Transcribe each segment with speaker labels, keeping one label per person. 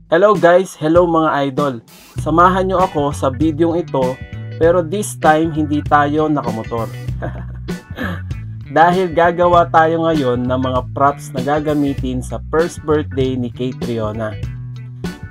Speaker 1: Hello guys, hello mga idol. Samahan nyo ako sa videong ito, pero this time hindi tayo nakamotor. Dahil gagawa tayo ngayon ng mga props na gagamitin sa first birthday ni Kate Riona.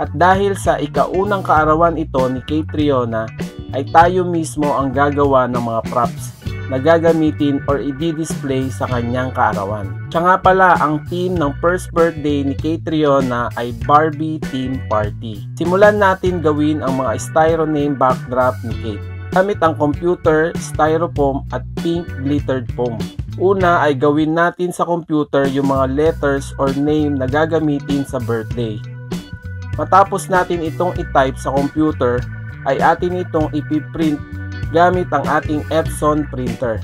Speaker 1: At dahil sa ikaunang kaarawan ito ni Kate Riona, ay tayo mismo ang gagawa ng mga props na gagamitin or i-display sa kanyang kaarawan. Siya nga pala, ang theme ng first birthday ni Kate Riona ay Barbie Theme Party. Simulan natin gawin ang mga styrofoam backdrop ni Kate gamit ang computer, styrofoam at pink glittered foam. Una ay gawin natin sa computer yung mga letters or name na gagamitin sa birthday. Matapos natin itong i-type sa computer, ay atin itong ipiprint gamit ang ating Epson printer.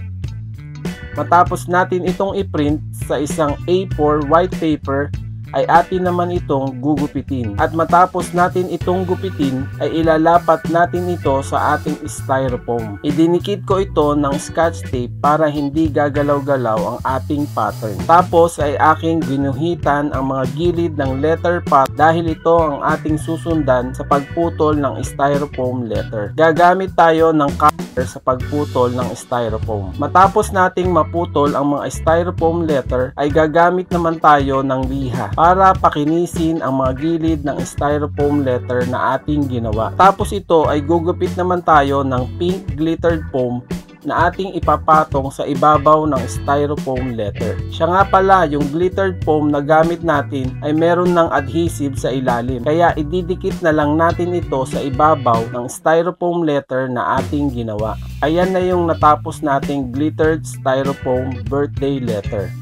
Speaker 1: Matapos natin itong i-print sa isang A4 white paper, ay atin naman itong gugupitin. At matapos natin itong gupitin, ay ilalapat natin ito sa ating styrofoam. Idinikit ko ito ng scotch tape para hindi gagalaw-galaw ang ating pattern. Tapos ay aking ginuhitan ang mga gilid ng letter pad dahil ito ang ating susundan sa pagputol ng styrofoam letter. Gagamit tayo ng cutter sa pagputol ng styrofoam. Matapos nating maputol ang mga styrofoam letter, ay gagamit naman tayo ng liha para pakinisin ang mga gilid ng styrofoam letter na ating ginawa. Tapos ito ay gugupit naman tayo ng pink glittered foam na ating ipapatong sa ibabaw ng styrofoam letter. Siya nga pala, yung glittered foam na gamit natin ay meron ng adhesive sa ilalim. Kaya ididikit na lang natin ito sa ibabaw ng styrofoam letter na ating ginawa. Ayan na yung natapos nating glittered styrofoam birthday letter.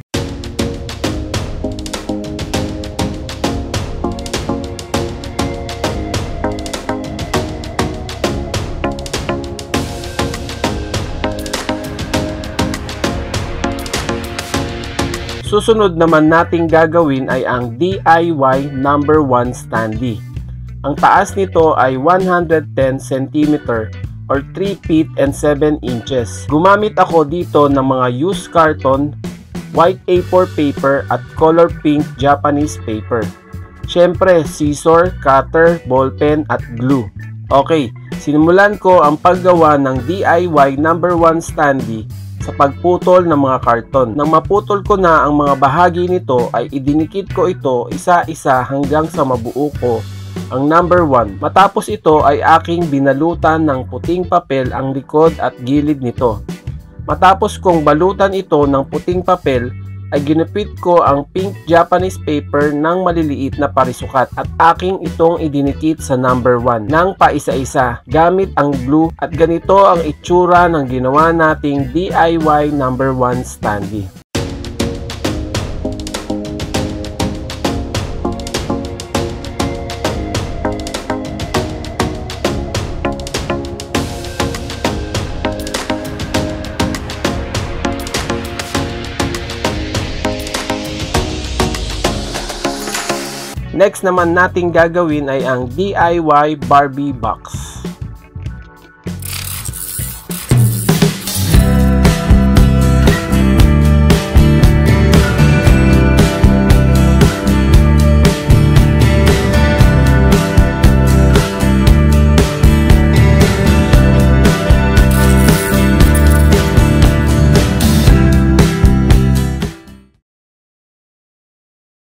Speaker 1: Susunod naman nating gagawin ay ang DIY number 1 standee. Ang taas nito ay 110 cm or 3 feet and 7 inches. Gumamit ako dito ng mga used carton, white A4 paper at color pink Japanese paper. Siyempre, scissor, cutter, ballpen at glue. Okay, sinimulan ko ang paggawa ng DIY number 1 standee sa pagputol ng mga karton. Nang maputol ko na ang mga bahagi nito, ay idinikit ko ito isa-isa hanggang sa mabuo ko ang number 1. Matapos ito ay aking binalutan ng puting papel ang likod at gilid nito. Matapos kong balutan ito ng puting papel, ay ginupit ko ang pink Japanese paper ng maliliit na parisukat at aking itong idinikit sa number 1 ng paisa-isa gamit ang glue, at ganito ang itsura ng ginawa nating DIY number 1 standee. Next naman nating gagawin ay ang DIY Barbie box.